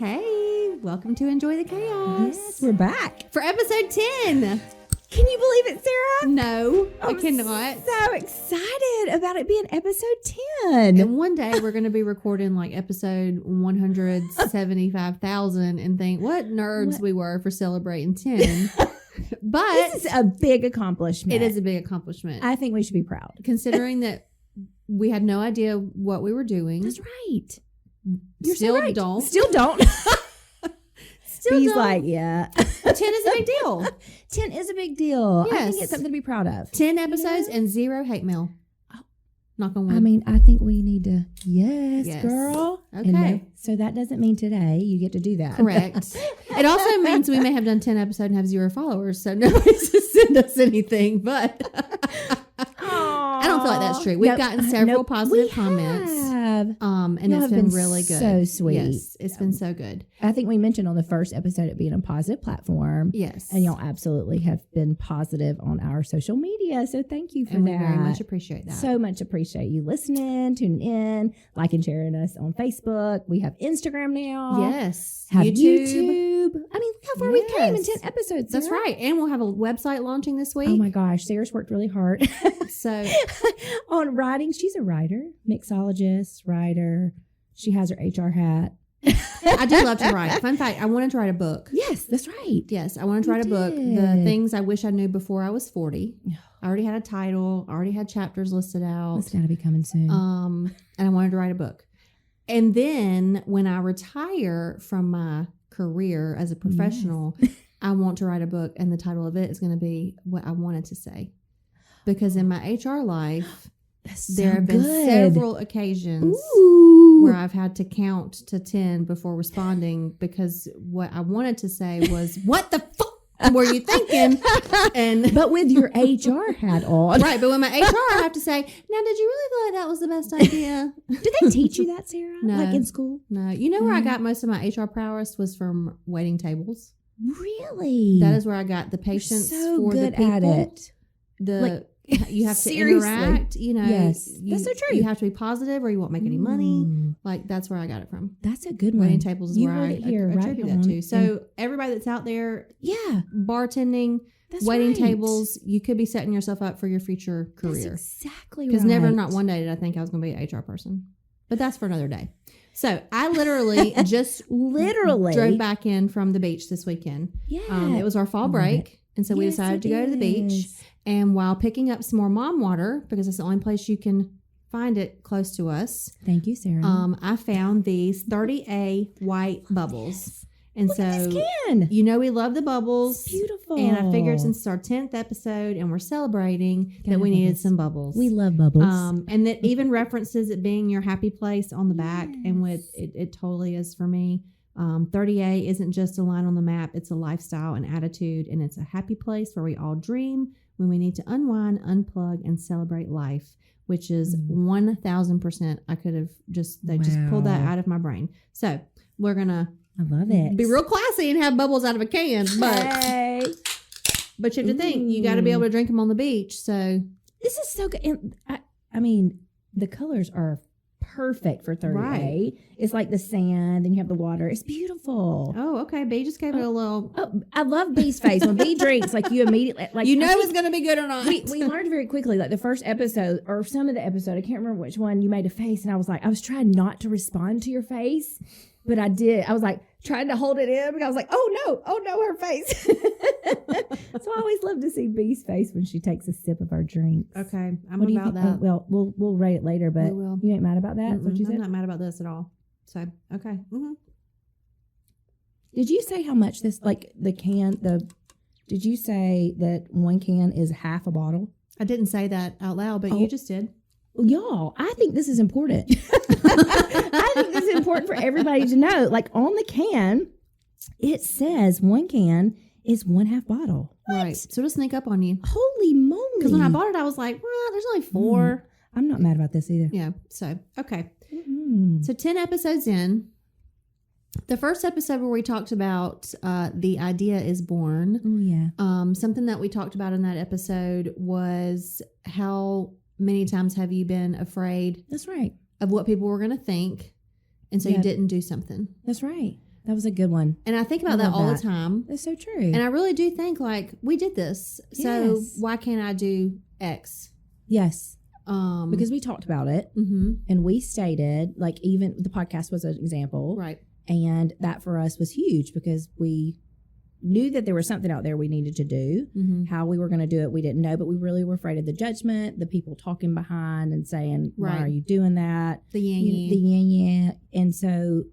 Hey, welcome to Enjoy the Chaos. Yes, we're back For episode 10. Can you believe it, Sarah? No, I I'm cannot. so excited about it being episode 10. And one day we're going to be recording like episode 175,000 and think what nerds we were for celebrating 10. But This is a big accomplishment. it is a big accomplishment. I think we should be proud. Considering that we had no idea what we were doing. That's right. You're Still so right. don't. Still don't. Still He's don't. like, yeah. 10 is a big deal. 10 is a big deal. I think Yes. it's something to be proud of. 10 episodes and 0 hate mail. Knock on wood. I mean, I think we need to, yes. Yes. Girl. Okay. And so that doesn't mean today you get to do that. Correct. It also means we may have done 10 episodes and have 0 followers, so nobody's to send us anything. But I don't feel like that's true. We've gotten several positive comments, and Y'all it's have been been really good. so sweet. Yes, it's been so good. I think we mentioned on the first episode it being a positive platform. Yes, And y'all absolutely have been positive on our social media. So thank you for and that. we very much appreciate that. So much appreciate you listening, tuning in, liking, sharing us on Facebook. We have Instagram now. yes, Have YouTube. I mean, look how far we came in Yes. 10 episodes. That's Sarah. right. And we'll have a website launching this week. Oh my gosh, Sarah's worked really hard So on writing. She's a writer, mixologist, writer. She has her HR hat. I do love to write. Fun fact: I wanted to write a book. Yes, that's right. Yes, I wanted to You write a book. The did. things I wish I knew before I was 40. I already had a title. I already had chapters listed out. It's got to be coming soon. And I wanted to write a book. And then when I retire from my career as a professional, I want to write a book, and the title of it is going to be what I wanted to say. Because in my HR life, That's there so have been good. several occasions Ooh. where I've had to count to 10 before responding because what I wanted to say was, what the fuck were you thinking? And But with your HR hat on. right, but when my HR, I have to say, now, did you really feel like that was the best idea? Did they teach you that, Sarah? No. Like in school? No, you know where I No. got most of my HR prowess was from waiting tables. Really? That is where I got the You're patience so for good the people. at it. The Like, you have to seriously. interact. You know, Yes, you, that's so true. You have to be positive, or you won't make any money. Ooh, Like that's where I got it from. That's a good one. Waiting tables is You where heard I it here, right attribute that on. to. So everybody that's out there Yeah, bartending, that's waiting right. tables, you could be setting yourself up for your future That's career. exactly right. Because never, not one day did I think I was going to be an HR person. But that's for another day. So I literally just Literally. drove back in from the beach this weekend. Yeah. It was our fall Love break. And so we Yes, decided it to go to the beach. is. And while picking up some more mom water, because it's the only place you can find it close to us, Thank you, Sarah. I found these 30A white bubbles. And Look so, at this can. you know, we love the bubbles. It's beautiful. And I figured since it's our 10th episode and we're celebrating Gotta that we have needed bubbles. some bubbles. We love bubbles. And that even references it being your happy place on the back. And with it totally is for me. 30A isn't just a line on the map. It's a lifestyle and attitude. And it's a happy place where we all dream when we need to unwind, unplug, and celebrate life, which is 1,000%. I could have just pulled that Wow. out of my brain. So we're going to I love it. be real classy and have bubbles out of a can. But Hey. but you have to think, you got to be able to drink them on the beach. So This is so good. And I mean, the colors are perfect for 30A. Right. It's like the sand, then you have the water. It's beautiful. oh, okay. B just gave it a little. Oh, I love B's face. When B drinks, like you immediately, like You know I think it's going to be good or not. we learned very quickly, like the first episode or some of the episode, I can't remember which one, you made a face, and I was trying not to respond to your face, but I did. I was like trying to hold it in because I was like, oh no, her face. So I always love to see B's face when she takes a sip of our drinks. Okay, I'm What do you about think? that. Oh, well, we'll rate it later, but We will. you ain't mad about that? That's what you I'm said? not mad about this at all. So okay. Did you say how much this, like did you say that one can is half a bottle? I didn't say that out loud, but Oh. you just did. Well, y'all, I think this is important. I think this is important for everybody to know. Like on the can, it says one can is 1/2 bottle. What? Right. So it'll sneak up on you. Holy moly. Because when I bought it, I was like, well, there's only 4. I'm not mad about this either. Yeah. So okay. Mm. So 10 episodes in. The first episode where we talked about the idea is born. Oh, yeah. Something that we talked about in that episode was how many times have you been afraid That's right. of what people were going to think, and so Yeah. you didn't do something. That's right. That was a good one. And I think I about that love all that. the time. That's so true. And I really do think, like, we did this. So Yes. why can't I do X? yes, Because because we talked about it and we stated, like, even the podcast was an example. right. And that for us was huge because we knew that there was something out there we needed to do. Mm-hmm. How we were going to do it, we didn't know, but we really were afraid of the judgment, the people talking behind and saying, why Right. are you doing that? The yin The yeah. And so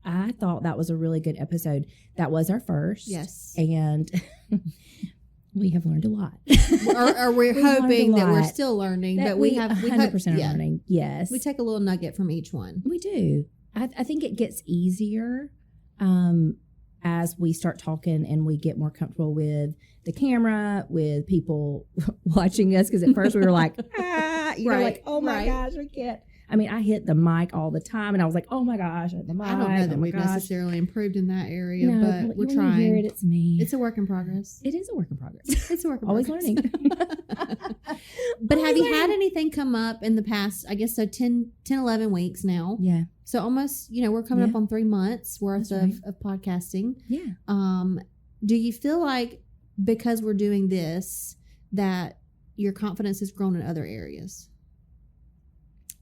I thought that was a really good episode. That was our first. Yes. And we have learned a lot. or we're We learned hoping a that we're lot. still learning, That but we have 100% yeah. learning. Yes. We take a little nugget from each one. We do. I think it gets easier as we start talking and we get more comfortable with the camera, with people watching us. Because at first we were like, you know, Right, like, oh my right. gosh, we can't. I mean, I hit the mic all the time, and I was like, oh my gosh, I hit the mic. I don't know that oh my we've gosh. necessarily improved in that area, No, but we're when you trying. hear it, it's me. It's a work in progress. It is a work in progress. It's a work in Always progress. learning. But have Always you had learning. anything come up in the past, I guess, so 10, 11 weeks now? Yeah. So almost, we're coming Yeah. up on 3 months worth That's right. of podcasting. Yeah. Do you feel like because we're doing this that your confidence has grown in other areas?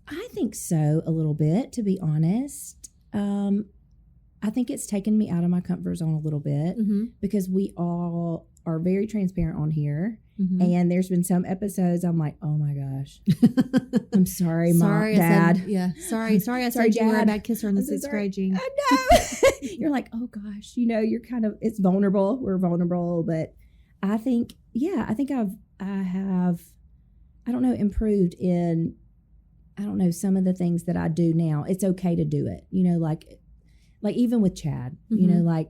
I think so, a little bit, to be honest. I think it's taken me out of my comfort zone a little bit Mm-hmm. because we all are very transparent on here. Mm-hmm. And there's been some episodes I'm like, oh my gosh, I'm sorry, Mom, sorry, Dad. I said, yeah. Sorry, I Sorry, said you were a Dad. bad kisser in the I'm so 6th sorry. grade, Jean. I know. You're like, oh gosh, you're kind of, it's vulnerable. We're vulnerable. But I think, I think I have, I don't know, improved in, I don't know, some of the things that I do now. It's okay to do it. Like even with Chad, Mhm. like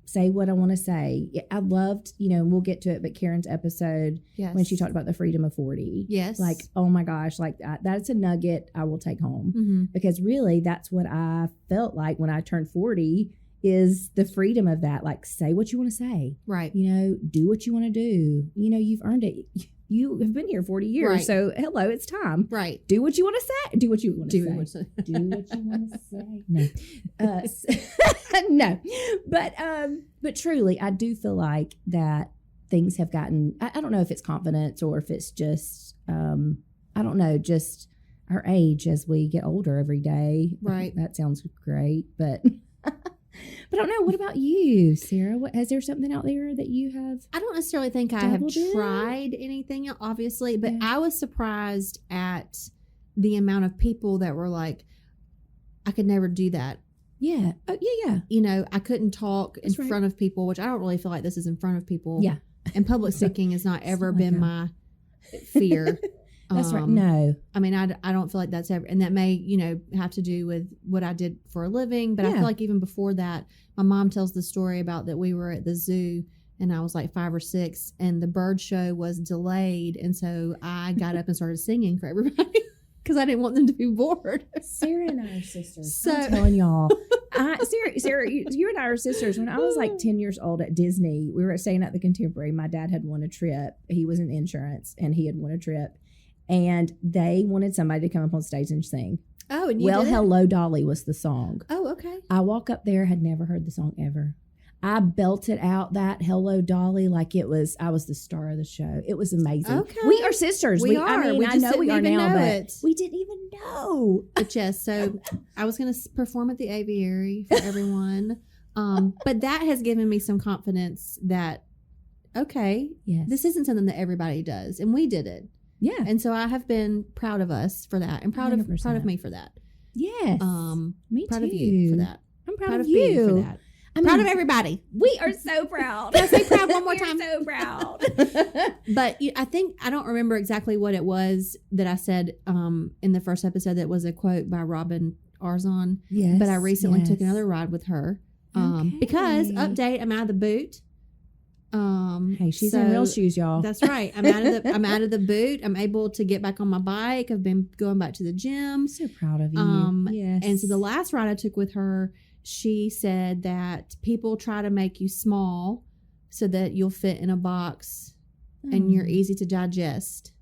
say what I want to say. Yeah, I loved, and we'll get to it, but Karen's episode Yes. when she talked about the freedom of 40. Yes. Like, oh my gosh, like that's a nugget I will take home. Mm-hmm. Because really that's what I felt like when I turned 40 is the freedom of that. Like, say what you want to say, Right. do what you want to do. You've earned it. You have been here 40 years. Right. So hello, it's time. Right. Do what you want to say. Do what you want to Do say. what's Do what you want to say. No. No. But truly, I do feel like that things have gotten, I don't know if it's confidence or if it's just, I don't know, just our age as we get older every day. Right. That sounds great, but but I don't know. What about you, Sarah? Is there something out there that you have? I don't necessarily think I have Dabbled in? tried anything, obviously, but Yeah. I was surprised at the amount of people that were like, I could never do that. Yeah. Oh, yeah. I couldn't talk in That's right. front of people, which I don't really feel like this is in front of people. Yeah. And public speaking has not ever not been like my fear. That's right. No. I mean, I don't feel like that's ever, and that may, have to do with what I did for a living. But I Yeah. feel like even before that, my mom tells the story about that we were at the zoo and I was like 5 or 6 and the bird show was delayed. And so I got up and started singing for everybody because I didn't want them to be bored. Sarah and I are sisters. So- I'm telling y'all. Sarah, you and I are sisters. When I was like 10 years old at Disney, we were staying at the Contemporary. My dad had won a trip. He was in insurance and he had won a trip. And they wanted somebody to come up on stage and sing. Oh, and you Well, did it? Hello Dolly was the song. Oh, okay. I walk up there, had never heard the song ever. I belted out that Hello Dolly like I was the star of the show. It was amazing. Okay. We are sisters. We I are. mean, We I just know we didn't are even now, know but it. we didn't even know. But yes, so I was going to perform at the aviary for everyone. But that has given me some confidence that, okay, Yes. this isn't something that everybody does. And we did it. Yeah. And so I have been proud of us for that and proud of 100%. me for that. Yes. Proud Me too. of you for that. I'm proud, Proud of of you you for that. I Proud mean, of everybody. We are so proud. Can I say proud one more We are time? so proud. But I don't remember exactly what it was that I said in the first episode that was a quote by Robin Arzon. Yes. But I recently took yes. another ride with her Okay. because update, I'm out of the boot. Hey, she's in real shoes, y'all. That's right. I'm out of the boot. I'm able to get back on my bike. I've been going back to the gym. I'm so proud of you. Yes. And so the last ride I took with her, she said that people try to make you small so that you'll fit in a box and you're easy to digest.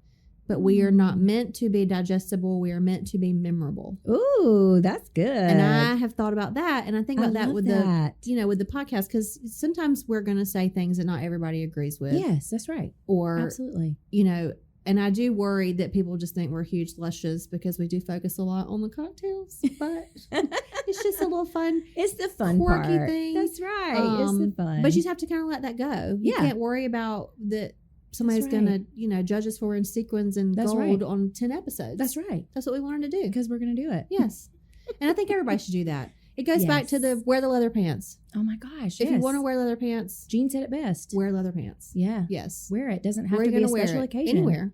but we are not meant to be digestible. We are meant to be memorable. Ooh, that's good. And I have thought about that, and I think about that love with that. with the podcast, because sometimes we're going to say things that not everybody agrees with. Yes, that's right. Or, Absolutely. And I do worry that people just think we're huge lushes because we do focus a lot on the cocktails, but it's just a little fun. It's the fun quirky part. thing. That's right. It's the fun. But you just have to kind of let that go. You Yeah. can't worry about that somebody's That's going to, judge us for in sequins and That's gold right. on 10 episodes. That's right. That's what we wanted to do. Because we're going to do it. Yes. And I think everybody should do that. It goes back to Yes. wear the leather pants. Oh my gosh. If you yes. want to wear leather pants, Jean said it best. wear leather pants. Yeah. Yes. Wear it. Doesn't have Where are to you be a gonna wear special it? occasion. Anywhere.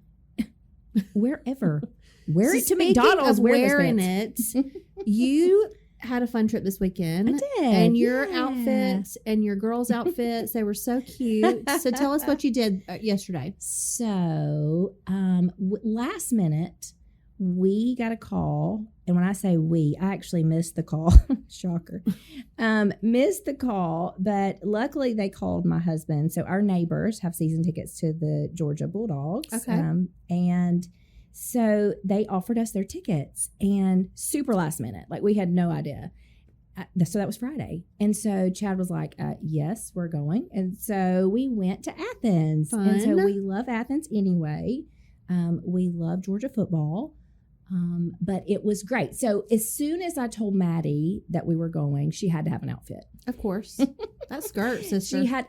Wherever. Wear So it to speaking McDonald's. of Wear wearing those it. You had a fun trip this weekend. I did. And your yeah. outfits and your girls' outfits, they were so cute. So tell us what you did yesterday. So, last minute, we got a call. And when I say we, I actually missed the call. Shocker. Missed the call, but luckily they called my husband. So our neighbors have season tickets to the Georgia Bulldogs. Okay. And so they offered us their tickets, and super last minute. Like, we had no idea. So that was Friday. And so Chad was like, yes, we're going. And so we went to Athens. Fun. And so we love Athens anyway. We love Georgia football. But it was great. So as soon as I told Maddie that we were going, she had to have an outfit. Of course. That skirt, sister. She had,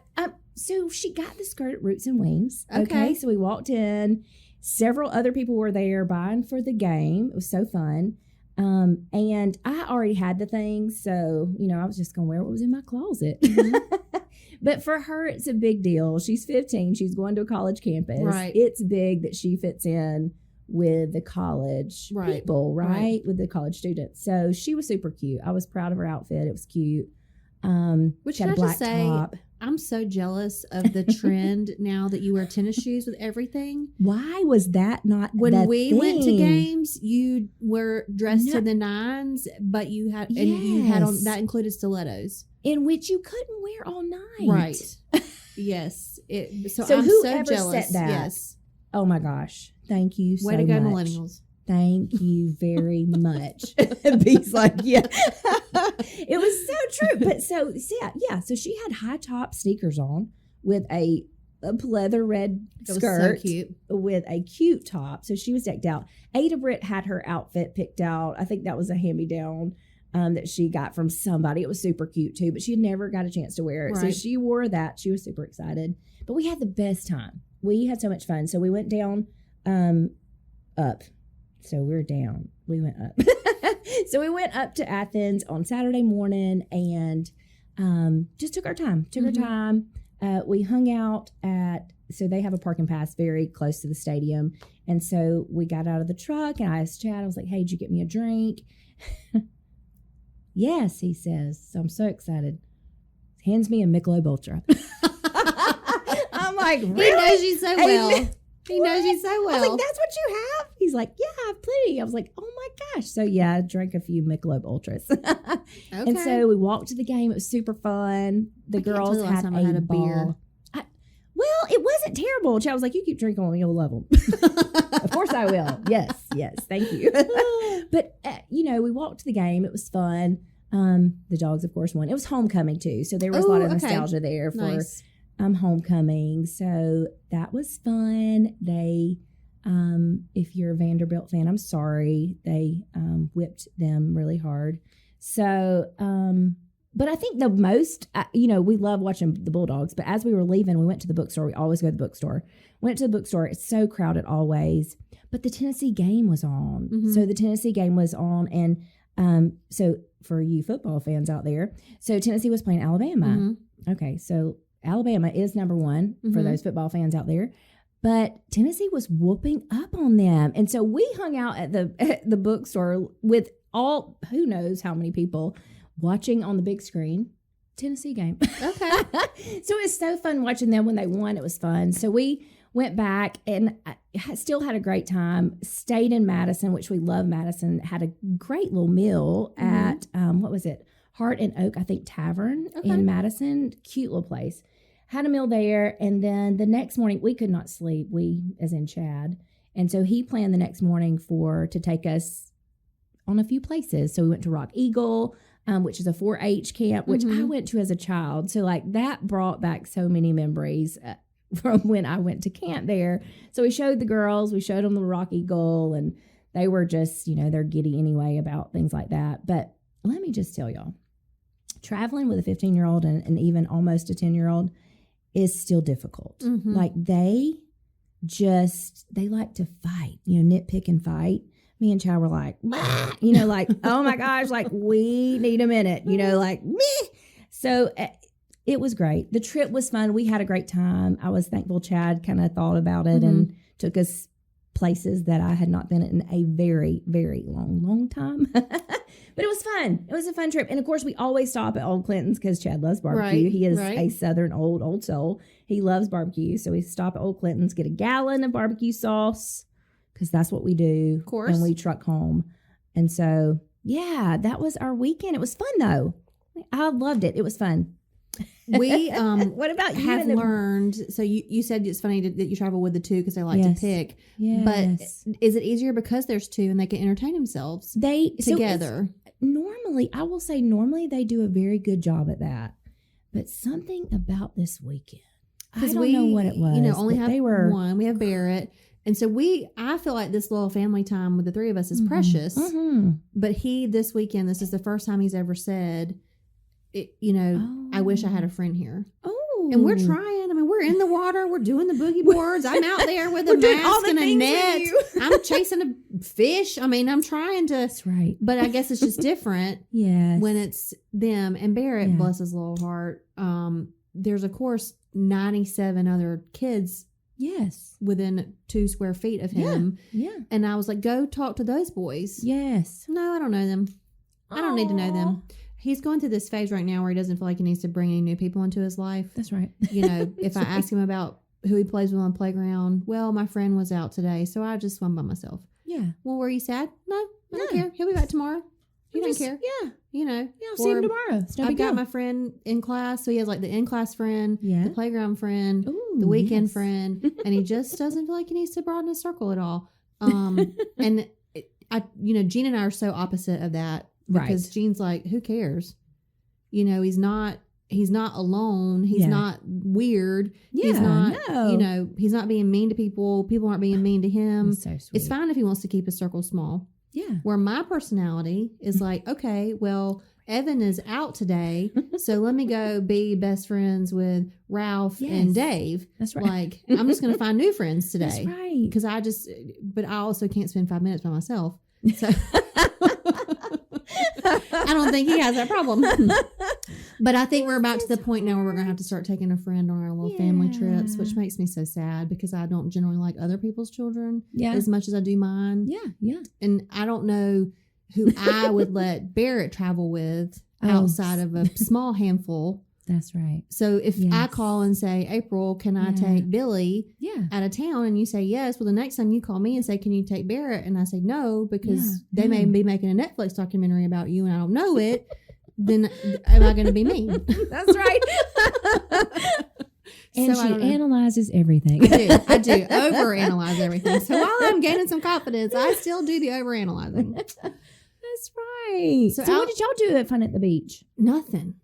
so she got the skirt at Roots and Wings. Okay. So we walked in. Several other people were there buying for the game. It was so fun. And I already had the things. So, I was just going to wear what was in my closet. Mm-hmm. But for her, it's a big deal. She's 15. She's going to a college campus. Right. It's big that she fits in with the college people, right? With the college students. So she was super cute. I was proud of her outfit. It was cute. Which she had can a I black just say, top. I'm so jealous of the trend now that you wear tennis shoes with everything. Why was that not When the we thing? went to games, you were dressed to No. the nines, but you had you had on Yes. that included stilettos, in which you couldn't wear all night. right? Yes. So I'm whoever so jealous. said that, Yes. Oh my gosh. Thank you so Way to go, much. millennials. Thank you very much. B's like, yeah. It was so true. But so she had high top sneakers on with a pleather red It was skirt so cute. with a cute top. So she was decked out. Ada Britt had her outfit picked out. I think that was a hand-me-down that she got from somebody. It was super cute too, but she had never got a chance to wear it. So Right. she wore that. She was super excited. But we had the best time. We had so much fun. So we went down, up. So we're down. We went up. So we went up to Athens on Saturday morning and just took our time. We hung out so they have a parking pass very close to the stadium. And so we got out of the truck and I asked Chad, I was like, hey, did you get me a drink? Yes, he says. So I'm so excited. Hands me a Michelob Ultra. I'm like, really? He knows you so well. Amen. He knows you so I was well. like, that's what you have? He's like, yeah, I have plenty. I was like, oh my gosh. So yeah, I drank a few Michelob Ultras. Okay. And so we walked to the game. It was super fun. The I can't girls tell the last had time I had a beer. ball. Well, it wasn't terrible. Chad was like, you keep drinking them, you'll love them. Of course I will. Yes. Thank you. But, we walked to the game. It was fun. The dogs, of course, won. It was homecoming, too. So there was a lot of nostalgia there for Nice. homecoming. So that was fun. They, if you're a Vanderbilt fan, I'm sorry. They whipped them really hard. So, but I think the most, we love watching the Bulldogs. But as we were leaving, we went to the bookstore. We always go to the bookstore. Went to the bookstore. It's so crowded always. But the Tennessee game was on. Mhm. So the Tennessee game was on. And so for you football fans out there, so Tennessee was playing Alabama. Mhm. Okay, so Alabama is number one for Mhm. those football fans out there. But Tennessee was whooping up on them. And so we hung out at the bookstore with who knows how many people watching on the big screen Tennessee game. Okay. So it was so fun watching them when they won. It was fun. So we went back and still had a great time. Stayed in Madison, which we love Madison. Had a great little meal at, what was it? Heart and Oak, I think, Tavern in Madison. Cute little place. Had a meal there. And then the next morning, we could not sleep. We, as in Chad. And so he planned the next morning to take us on a few places. So we went to Rock Eagle, which is a 4-H camp, which I went to as a child. So like that brought back so many memories from when I went to camp there. So we showed the girls, we showed them the Rock Eagle, and they were just, they're giddy anyway about things like that. But let me just tell y'all, traveling with a 15-year-old and even almost a 10-year-old is still difficult. Like they like to fight, nitpick and fight. Me and Chad were like, bah! Like, oh my gosh, like we need a minute, like, meh. So it was great. The trip was fun. We had a great time. I was thankful Chad kind of thought about it and took us places that I had not been in a very, very long time. But it was fun. It was a fun trip. And of course, we always stop at Old Clinton's because Chad loves barbecue. He is a Southern old soul. He loves barbecue. So we stop at Old Clinton's, get a gallon of barbecue sauce because that's what we do. Of course. And we truck home. And so, yeah, that was our weekend. It was fun, though. I loved it. It was fun. We what about you? Have learned. So you said it's funny that you travel with the two because they like to pick. Yes. But is it easier because there's two and they can entertain themselves together? Normally they do a very good job at that. But something about this weekend, I don't know what it was. Only have one. We have Barrett. And so I feel like this little family time with the three of us is precious. But this weekend, this is the first time he's ever said, I wish I had a friend here. Oh. And we're trying. I mean, we're in the water. We're doing the boogie boards. I'm out there with a mask and a net. I'm chasing a fish. I mean, I'm trying to. That's right. But I guess it's just different when it's them. And Barrett, bless his little heart, there's, of course, 97 other kids within 2 square feet of him. Yeah. And I was like, go talk to those boys. Yes. No, I don't know them. I don't need to know them. He's going through this phase right now where he doesn't feel like he needs to bring any new people into his life. That's right. If I ask him about who he plays with on the playground, well, my friend was out today, so I just swam by myself. Yeah. Well, were you sad? No, I don't care. He'll be back tomorrow. He doesn't care. Yeah. Yeah, I'll see him tomorrow. I've got my friend in class, so he has like the in-class friend, the playground friend, Ooh, the weekend friend, and he just doesn't feel like he needs to broaden his circle at all. And Gene and I are so opposite of that. Because Gene's like, who cares? He's not alone. He's not weird. Yeah, he's not, he's not being mean to people. People aren't being mean to him. So sweet. It's fine if he wants to keep his circle small. Yeah. Where my personality is like, okay, well, Evan is out today, so let me go be best friends with Ralph and Dave. That's right. Like, I'm just going to find new friends today. That's right. Because but I also can't spend 5 minutes by myself. So I don't think he has that problem. But I think we're about to the point now where we're going to have to start taking a friend on our little family trips, which makes me so sad because I don't generally like other people's children as much as I do mine. Yeah, yeah. And I don't know who I would let Barrett travel with outside of a small handful. That's right. So if I call and say, April, can I take Billy out of town? And you say yes. Well, the next time you call me and say, can you take Barrett? And I say no, because they may be making a Netflix documentary about you and I don't know it. Then am I going to be mean? That's right. And so she analyzes everything. I do overanalyze everything. So while I'm gaining some confidence, I still do the overanalyzing. That's right. So what did y'all do at Fun at the Beach? Nothing.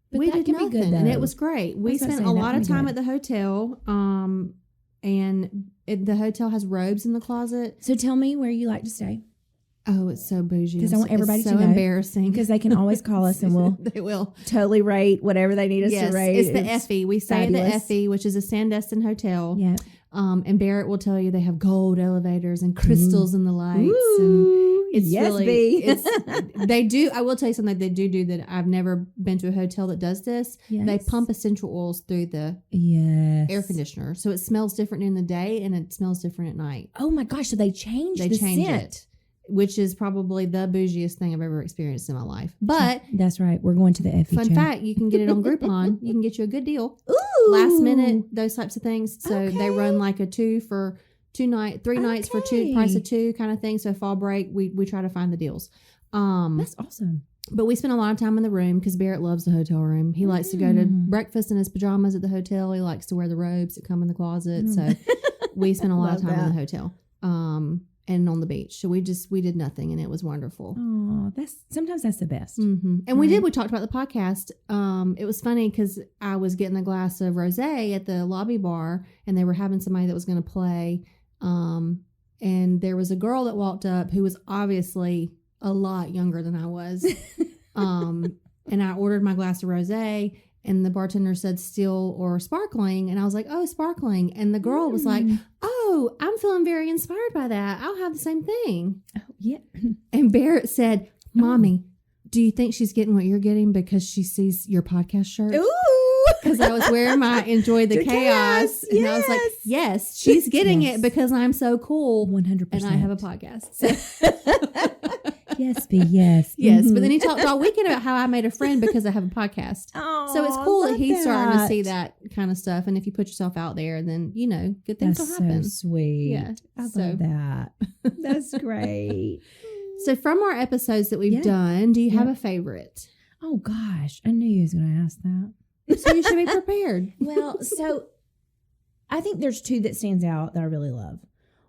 But we did nothing, and it was great. We spent a lot of time at the hotel, and the hotel has robes in the closet. So tell me where you like to stay. Oh, it's so bougie. Because I want everybody to know. So embarrassing. Because they can always call us and they will totally rate whatever they need us to rate. It's the Effie. We stay at the Effie, which is a Sandestin hotel. Yeah. And Barrett will tell you they have gold elevators and crystals in the lights. Ooh, and they do. I will tell you something they do that I've never been to a hotel that does this. Yes. They pump essential oils through the air conditioner. So it smells different in the day and it smells different at night. Oh my gosh. So they change the scent. It. Which is probably the bougiest thing I've ever experienced in my life. But that's right. We're going to the Effie. Fun fact, you can get it on Groupon. You can get you a good deal. Ooh. Last minute, those types of things. So they run like a 2 for 2 night, 3 nights for price of 2 kind of thing. So fall break, we try to find the deals. That's awesome. But we spend a lot of time in the room because Barrett loves the hotel room. He likes to go to breakfast in his pajamas at the hotel. He likes to wear the robes that come in the closet. So we spend a lot of time in the hotel. and on the beach. So we did nothing, and it was wonderful. Oh, sometimes that's the best. Mm-hmm. And we talked about the podcast. It was funny because I was getting a glass of rosé at the lobby bar, and they were having somebody that was going to play. And there was a girl that walked up who was obviously a lot younger than I was. And I ordered my glass of rosé, and the bartender said still or sparkling. And I was like, oh, sparkling. And the girl was like, oh, I'm feeling very inspired by that. I'll have the same thing. Oh, yeah. And Barrett said, Mommy, do you think she's getting what you're getting because she sees your podcast shirt? Ooh. Because I was wearing my Enjoy the Chaos. And I was like, yes, she's getting it because I'm so cool. 100%. And I have a podcast. So. Yes, B, yes. Yes, but then he talked all weekend about how I made a friend because I have a podcast. Oh, so it's cool that he's starting to see that kind of stuff. And if you put yourself out there, then, good things will happen. So sweet. Yeah. I love that. That's great. So from our episodes that we've done, do you have a favorite? Oh, gosh. I knew you was going to ask that. So you should be prepared. Well, so I think there's two that stands out that I really love.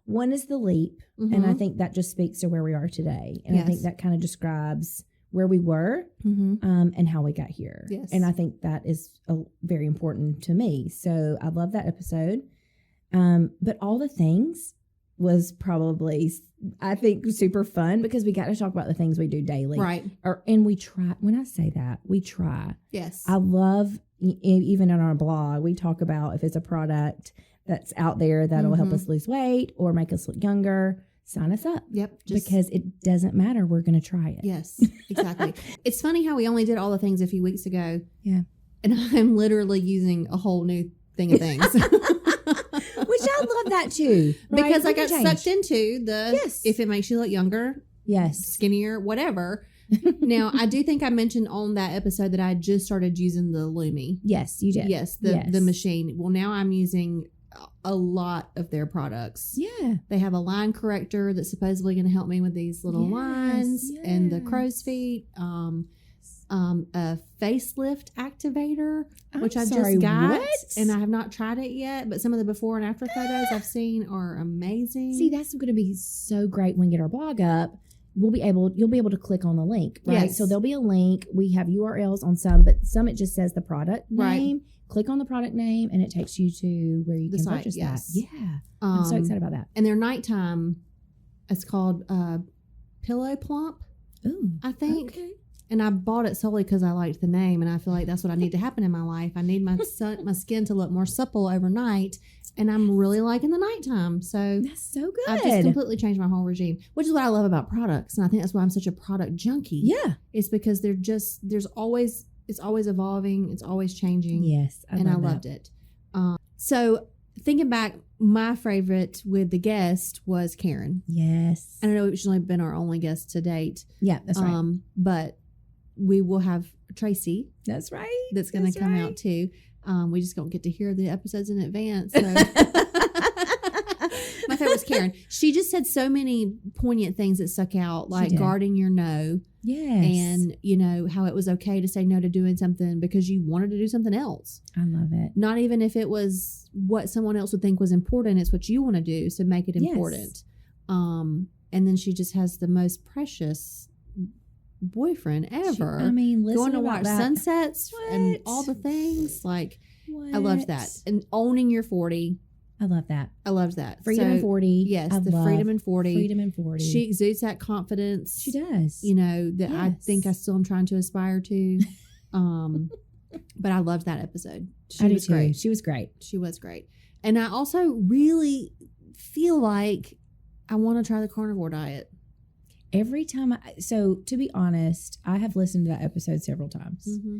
One is The Leap, and I think that just speaks to where we are today. And I think that kind of describes where we were and how we got here. Yes. And I think that is very important to me. So I love that episode. But All the Things was probably, I think, super fun because we got to talk about the things we do daily. Right. And we try, when I say that, we try. Yes. I love, even on our blog, we talk about if it's a product that's out there that'll help us lose weight or make us look younger, sign us up. Yep. Because it doesn't matter. We're going to try it. Yes, exactly. It's funny how we only did All the Things a few weeks ago. Yeah. And I'm literally using a whole new thing of things. Which I love that too. Right? Because I got sucked into the, if it makes you look younger, skinnier, whatever. Now, I do think I mentioned on that episode that I just started using the Lumi. Yes, you did. Yes, the machine. Well, now I'm using a lot of their products. Yeah. They have a line corrector that's supposedly going to help me with these little lines and the crow's feet. A facelift activator, which I just got, and I have not tried it yet. But some of the before and after photos I've seen are amazing. See, that's going to be so great when we get our blog up. You'll be able to click on the link, right? Yes. So there'll be a link. We have URLs on some, but some it just says the product name. Click on the product name, and it takes you to where you can purchase that. Yeah, I'm so excited about that. And their nighttime, it's called Pillow Plump. Ooh, I think. Okay. And I bought it solely because I liked the name, and I feel like that's what I need to happen in my life. I need my skin to look more supple overnight, and I'm really liking the nighttime. So that's so good. I've just completely changed my whole regime, which is what I love about products, and I think that's why I'm such a product junkie. Yeah, it's because it's always evolving, it's always changing. Yes, I loved it. So thinking back, my favorite with the guest was Karen. Yes, I don't know, she's only been our only guest to date. Yeah, that's right. But we will have Tracy. That's right. That's going to come out too. We just don't get to hear the episodes in advance. So. My favorite was Karen. She just said so many poignant things that stuck out, like guarding your no. Yes. And, how it was okay to say no to doing something because you wanted to do something else. I love it. Not even if it was what someone else would think was important. It's what you want to do. So make it important. And then she just has the most precious boyfriend ever. Listen going to watch sunsets and all the things. Like, I loved that. And owning your 40. I love that. I loved that. Freedom in 40. Yes, Freedom in 40. Freedom in 40. She exudes that confidence. She does. That I think I still am trying to aspire to. But I loved that episode. She was great. She was great. She was great. And I also really feel like I want to try the carnivore diet. Every time so to be honest, I have listened to that episode several times. Mm-hmm.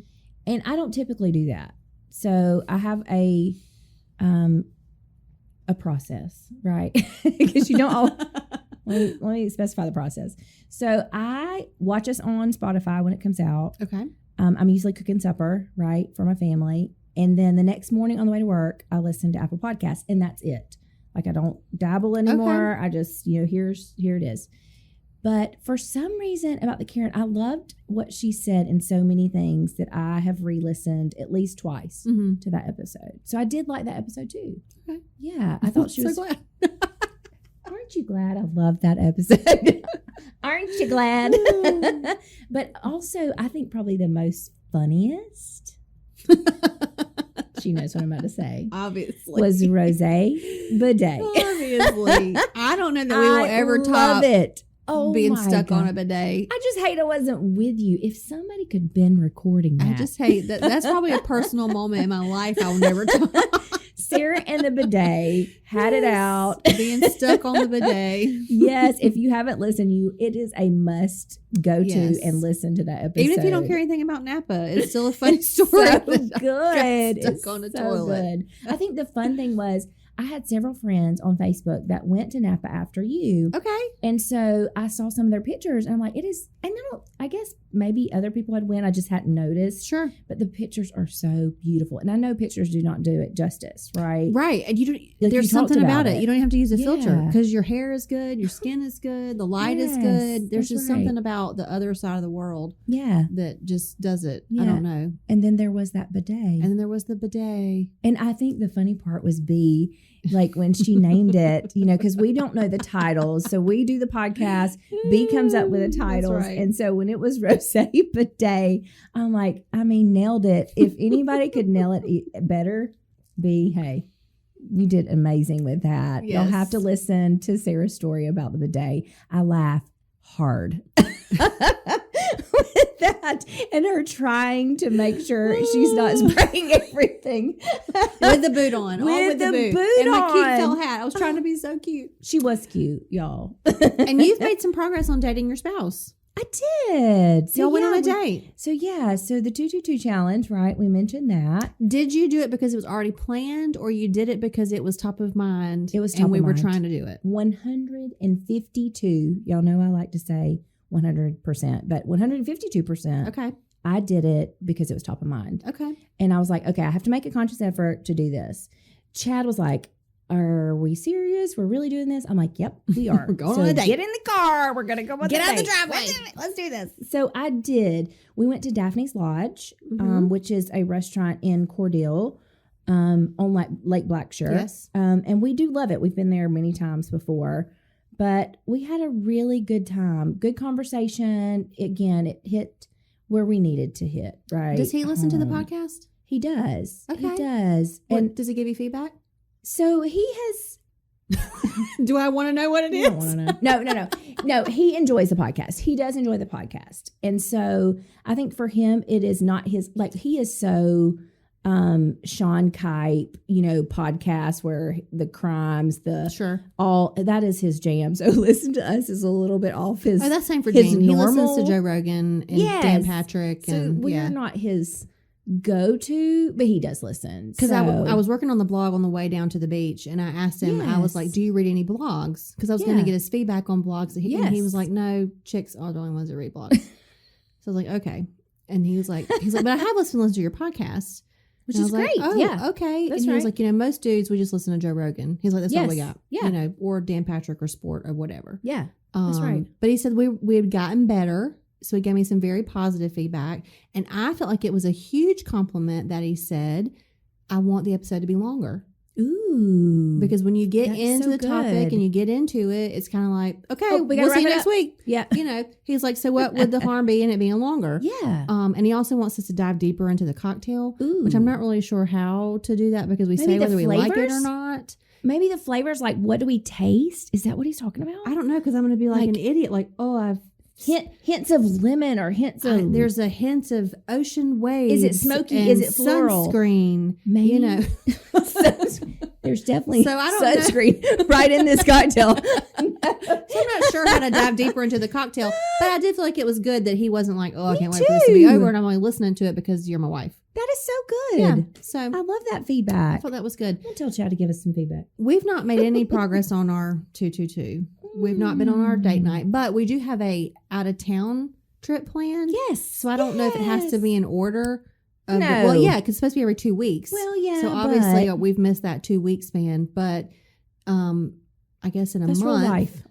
And I don't typically do that. So I have a process, right? Because you don't all let me specify the process. So I watch us on Spotify when it comes out. Okay. I'm usually cooking supper, right, for my family. And then the next morning on the way to work, I listen to Apple Podcasts, and that's it. Like, I don't dabble anymore. Okay. I just, here it is. But for some reason about the Karen, I loved what she said in so many things that I have re-listened at least twice to that episode. So I did like that episode too. Okay. Yeah, I thought she was. So glad. Aren't you glad I love that episode? Aren't you glad? But also, I think probably the most funniest, she knows what I'm about to say, Obviously. was Rose Bidet. Obviously. I don't know that we will ever love top it. Oh, being my stuck God. on a bidet. I just hate I wasn't with you. If somebody could been recording that. I just hate that. That's probably a personal moment in my life I'll never top. Sarah and the bidet had it out. Being stuck on the bidet. Yes, if you haven't listened, it is a must go to Yes. and listen to that episode. Even if you don't care anything about Napa, it's still a funny story. So that I good. got It's stuck on a so toilet. good. I think the fun thing was I had several friends on Facebook that went to Napa after you. Okay. And so I saw some of their pictures and I'm like, it is, and I guess maybe other people had went, I just hadn't noticed. Sure. But the pictures are so beautiful. And I know pictures do not do it justice, right? Right. And you don't, Like there's you talked something about about it. it. You don't even have to use a filter Yeah. because your hair is good, your skin is good, the light is Yes, good. There's that's just right. something about the other side of the world Yeah. that just does it. I Yeah. don't know. And then there was that bidet. And then there was the bidet. And I think the funny part was B, like when she named it, because we don't know the titles. So we do the podcast. B comes up with the titles. That's right. And so when it was Rose Bidet, I'm like, nailed it. If anybody could nail it better, B, hey, you did amazing with that. You'll have to Yes. listen to Sarah's story about the bidet. I laugh hard. With that and her trying to make sure she's not spraying everything With the boot on. all With with the the boot. boot and my cute on. felt hat. I was trying to be so cute. She was cute, y'all. And you've made some progress on dating your spouse. I did. Y'all went on a we- date. So the 222 challenge, right? We mentioned that. Did you do it because it was already planned, or you did it because it was top of mind? It was top and we of were mind. trying to do it. 152. Y'all know I like to say 100%, but 152%. Okay. I did it because it was top of mind. Okay. And I was like, okay, I have to make a conscious effort to do this. Chad was like, are we serious? We're really doing this? I'm like, yep, we are. We're going so on a date. Get in the car. We're going to go on Get the out of the date. driveway. Let's do this. So I did. We went to Daphne's Lodge, Mhm. which is a restaurant in Cordele on Lake Blackshirt. Yes. And we do love it. We've been there many times before. But we had a really good time. Good conversation. Again, it hit where we needed to hit, right? Does he listen to the home. podcast? He does. Okay. He does. And And does he give you feedback? so he has. Do I want to know what it You don't want to know. No. He enjoys the podcast. He does enjoy the podcast. And so I think for him, it is not his, like, he is so Sean Kipe, podcast where the crimes, Sure. all that is his jam. So listen to us is a little bit off his. Oh, that's same for his Gene. He listens normal- to Joe Rogan and Yes. Dan Patrick. so And we're yeah. not his go-to, but he does listen. Because So, I was working on the blog on the way down to the beach, and I asked him, I was like, Yes. do you read any blogs? Because I was going Yeah. to get his feedback on blogs. And he was Yes. like, no, chicks are the only ones that read blogs. So I was like, okay. And he was like, but I have listened to your podcast. which And I is was like, great. oh, Yeah. okay. That's and he was right. like, most dudes, we just listen to Joe Rogan. He's like, that's all we Yes. got. Yeah. Or Dan Patrick or Sport or whatever. Yeah. That's right. But he said we had gotten better. So he gave me some very positive feedback. And I felt like it was a huge compliment that he said, I want the episode to be longer. Ooh. Because when you get That's into so the topic good. and you get into it, it's kind of like, okay, Oh, we gotta we'll see you wrap it next up. week. Yeah. He's like, so what would the harm be in it being longer? Yeah. And he also wants us to dive deeper into the cocktail, Ooh. which I'm not really sure how to do that because we Maybe say the whether we like it or flavors? not. Maybe the flavors, like, what do we taste? Is that what he's talking about? I don't know because I'm going to be like an Like- idiot. Like, oh, Hints of lemon or hints of there's a hint of ocean waves. Is it smoky? and Is it floral? Sunscreen. maybe there's definitely So I don't know. sunscreen right in this cocktail. So I'm not sure how to dive deeper into the cocktail, but I did feel like it was good that he wasn't like, oh, I Me can't wait for this to be too. over, and I'm only listening to it because you're my wife. That is so good. Yeah. So I love that I feedback. thought that was good. I'll tell Chad to give us some feedback. We've not made any progress on our 222. We've not been on our date night, but we do have a out of town trip planned. Yes. So I don't know if it has to be in order. Of No. well, yeah, because it's supposed to be every 2 weeks. Well, yeah. So obviously but we've missed that 2 week span, but I guess in a that's real month, life.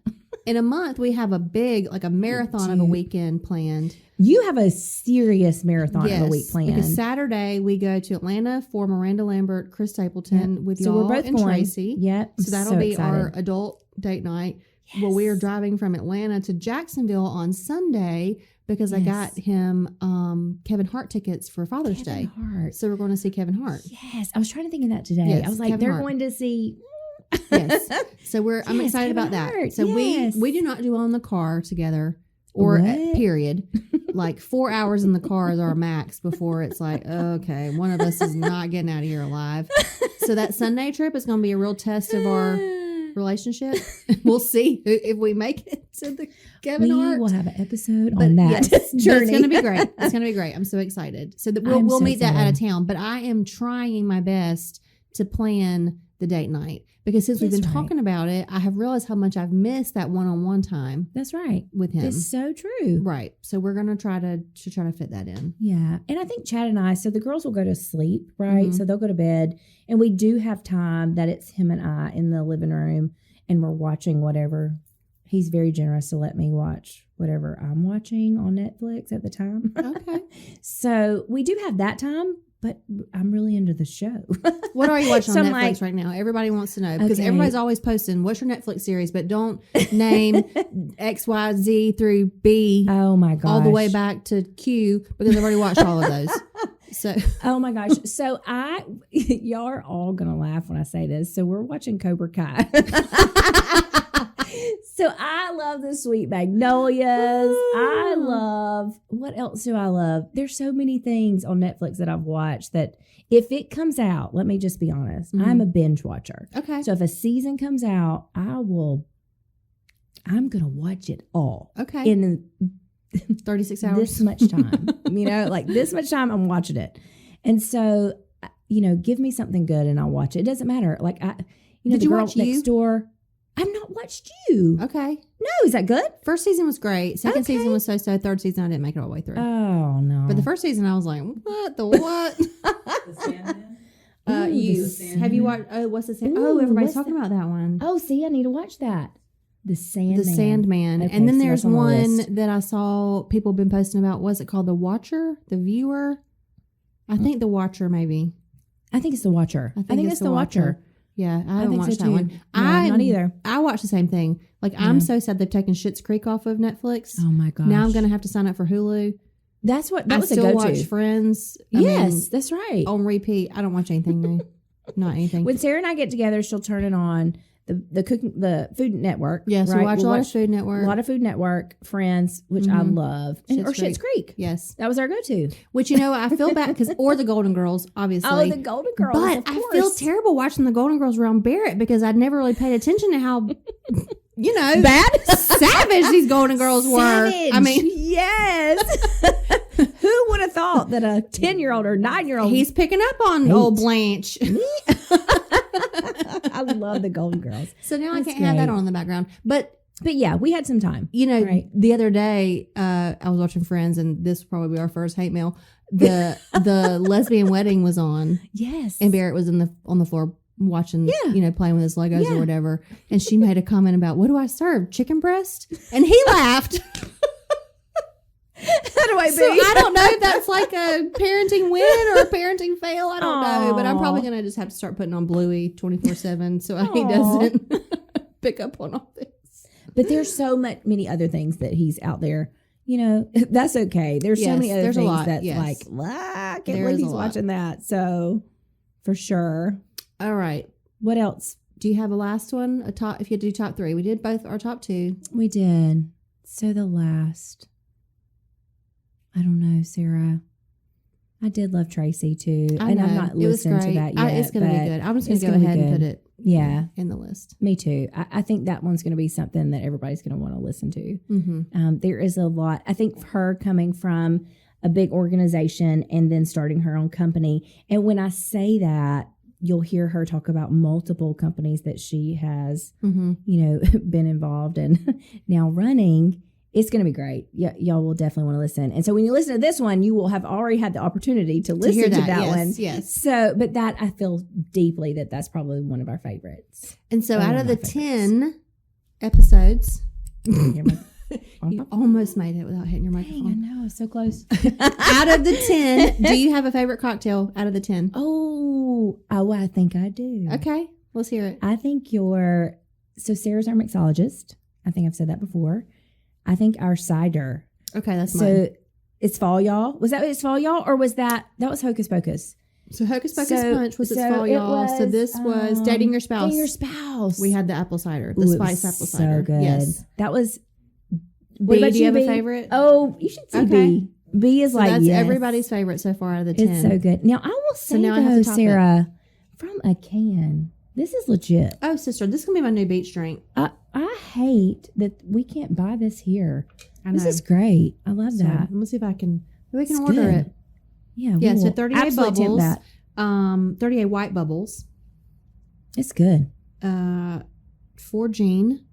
in a month we have a big like a marathon of a weekend planned. You have a serious marathon of a week planned. Because Saturday we go to Atlanta for Miranda Lambert, Chris Stapleton with so y'all we're both and going. Tracy. Yep. So that'll so be excited. our adult date night. Well, we are driving from Atlanta to Jacksonville on Sunday because I got him Kevin Hart tickets for Father's Day. Hart. So we're going to see Kevin Hart. Yes, I was trying to think of that today. Yes, I was like, Kevin they're Hart. going to see. Yes. So I'm Yes, excited Kevin about that. Hart, So yes. we do not do on the car together or What? period. Like 4 hours in the car is our max before it's like, okay, one of us is not getting out of here alive. So that Sunday trip is going to be a real test of our relationship. We'll see if we make it to the Kevin We Hart. will have an episode But on that yes, journey. It's going to be great. It's going to be great. I'm so excited. So that we'll I'm so meet that out of excited. town. But I am trying my best to plan the date night because since we've been That's right. talking about it, I have realized how much I've missed that one-on-one time That's right. with him. It's so true. Right. So we're going to try to fit that in. Yeah. And I think Chad and I, so the girls will go to sleep, right? Mhm. So they'll go to bed. And we do have time that it's him and I in the living room and we're watching whatever. He's very generous to let me watch whatever I'm watching on Netflix at the time. Okay. So we do have that time, but I'm really into the show. What are you watching So on I'm Netflix like- right now? Everybody wants to know because Okay. everybody's always posting, what's your Netflix series? But don't name X, Y, Z through B Oh my gosh. all the way back to Q because I've already watched all of those. So Oh my gosh. So y'all are all going to laugh when I say this. So we're watching Cobra Kai. So I love the Sweet Magnolias. I love, what else do I love? There's so many things on Netflix that I've watched that if it comes out, let me just be honest, Mhm. I'm a binge watcher. okay. So if a season comes out, I'm going to watch it all Okay. in 36 hours. this much time. Like this much time I'm watching it. And so, give me something good and I'll watch it. It doesn't matter. Like Did the you girl watch next You? door. I've not watched You. Okay. No, is that good? First season was great. Second Okay. season was so-so. Third season, I didn't make it all the way through. Oh no. but the first season, I was like, what? The what? The Sandman? Ooh, You. Sandman. Have you watched, what's the Sandman? Ooh, Oh, everybody's what's talking about that one. Oh, see, I need to watch that. The Sandman. The Sandman. Okay, And then so there's that's on the one list. that I saw people have been posting about. What's it called? The Watcher? The Viewer? I think The Watcher, maybe. I think it's The Watcher. I think it's The Watcher. Yeah, I I haven't think watched so that too. one. No, not either. I watched the same thing. Like, Yeah. I'm so sad they've taken Schitt's Creek off of Netflix. Oh my gosh. Now I'm going to have to sign up for Hulu. That's what I that was a still go-to. watch Friends. I Yes, mean, that's right. on repeat. I don't watch anything new. Not anything. When Sarah and I get together, she'll turn it on the Food Network. Yes, right? we watch We'll a lot of Food a Network. lot of Food Network, Friends, which I Mhm. love, and, or Schitt's Schitt's Creek. Yes. That was our go-to. Which, I feel bad because, or the Golden Girls, obviously. Oh, the Golden Girls. But of I course. feel terrible watching the Golden Girls around Barrett because I'd never really paid attention to how, bad. savage these Golden Girls were. I Savage. mean, yes. Who would have thought that a 10-year-old or 9-year-old? he's picking up on 8. old Blanche. I love the Golden Girls. So now I That's can't have that great. on in the background. But, But yeah, we had some time. Right. the other day, I was watching Friends, and this will probably be our first hate mail. The lesbian wedding was on, Yes. and Barrett was on the floor watching, Yeah. playing with his Legos Yeah. or whatever. And she made a comment about, what do I serve? Chicken breast? And he laughed. How do I So I don't know if that's like a parenting win or a parenting fail. I don't know. But I'm probably Aw. going to just have to start putting on Bluey 24/7 so he Aw. doesn't pick up on all this. But there's so many other things that he's out there. That's okay. There's so Yes, many other there's a things lot, that's yes. like, I can't There believe is a he's lot. watching that. So for sure. All right. What else? Do you have a last one? A top? If you had to do top 3. We did both our top 2. We did. So the last. I don't know, Sarah. I did love Tracy too. I know. I've not It was listened to great. that yet. It's going to be but good. I'm just going it's to go gonna be ahead and good. put it Yeah. in the list. Me too. I think that one's going to be something that everybody's going to want to listen to. Mm-hmm. There is a lot. I think her coming from a big organization and then starting her own company. And when I say that, you'll hear her talk about multiple companies that she has, Mm-hmm. been involved in now running. It's going to be great. Y'all will definitely want to listen. And so when you listen to this one, you will have already had the opportunity to listen to that yes, one. Yes. So, but that I feel deeply that's probably one of our favorites. And so One out of of the my 10 episodes, You you almost made it without hitting your Dang, I microphone. know, so close. Out of the 10, do you have a favorite cocktail out of the 10? Oh, I think I do. Okay, let's hear it. I think your so Sarah's our mixologist. I think I've said that before. I think our cider. Okay, that's So mine. it's fall, y'all. Was that It's Fall, y'all? Or was that was Hocus Pocus? So Hocus Pocus So- Punch was It's so Fall, it y'all. So was, this was Dating Your Spouse. Dating Your Spouse. We had the apple cider, the Ooh, it spice was apple so cider. good. Yes. That was. What B, about do you have a B? favorite? Oh, you should see Okay. B. B is So like that's yes. everybody's favorite so far out of the 10. It's so good. Now I will say now I have though, to top it. Sarah, from a can, this is legit. Oh, sister, this is going to be my new beach drink. I hate that we can't buy this here. I know. This is great. I love So, that. I'm going to see if I can, maybe we can It's order good. it. Yeah, Yeah, we so will 38 absolutely bubbles. attempt that. 38 white bubbles. It's good. For Jean.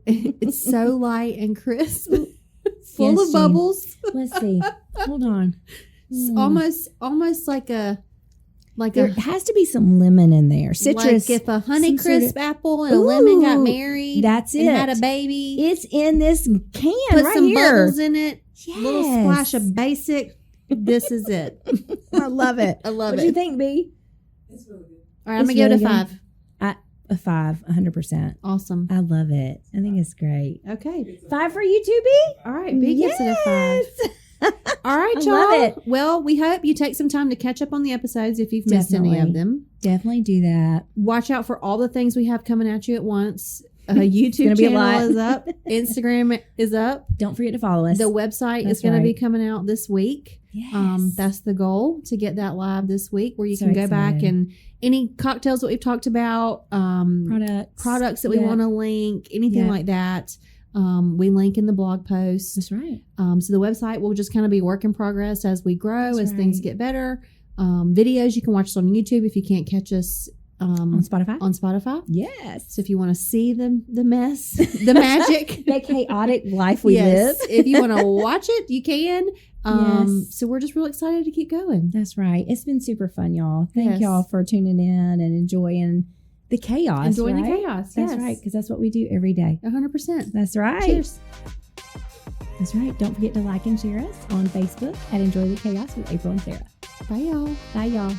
It's so light and crisp. Full Yes, of Jean. bubbles. Let's see. Hold on. It's Mm. almost like a There has to be some lemon in there. Citrus. Like if a Honey some sort of- Crisp apple and a lemon got Ooh, married. that's and it. had a baby. It's in this can Put right some here. bubbles in it. Yes. Little splash of basic. This is it. I love it. I love What it. do you think, B? All right, I'm It's gonna give it a really 5. A 5, 100%. Awesome. I love it. I think it's great. Okay. 5 for you too, B? All right. B gives it a 5. Yes. All right, I y'all. love it. Well, we hope you take some time to catch up on the episodes if you've missed any Definitely. of them. Definitely do that. Watch out for all the things we have coming at you at once. YouTube gonna be a channel lot. is up. Instagram is up. Don't forget to follow us. The website That's is going to be right. coming out this week. Yes. That's the goal, to get that live this week, where you So can go back excited. and any cocktails that we've talked about, products that we Yeah. want to link, anything Yeah. like that. We link in the blog post. That's right. So the website will just kind of be work in progress as we grow, That's as things right. get better. Videos, you can watch us on YouTube if you can't catch us On Spotify? on Spotify. Yes. So if you want to see the mess, the magic, That chaotic life we yes. live. If you want to watch it, you can. Yes. So we're just real excited to keep going. That's right. It's been super fun, y'all. Thank Yes. y'all for tuning in and enjoying the chaos. Enjoying right? the chaos. That's yes. right, because that's what we do every day. 100%. That's right. Cheers. That's right. Don't forget to like and share us on Facebook at Enjoy the Chaos with April and Sarah. Bye, y'all. Bye, y'all.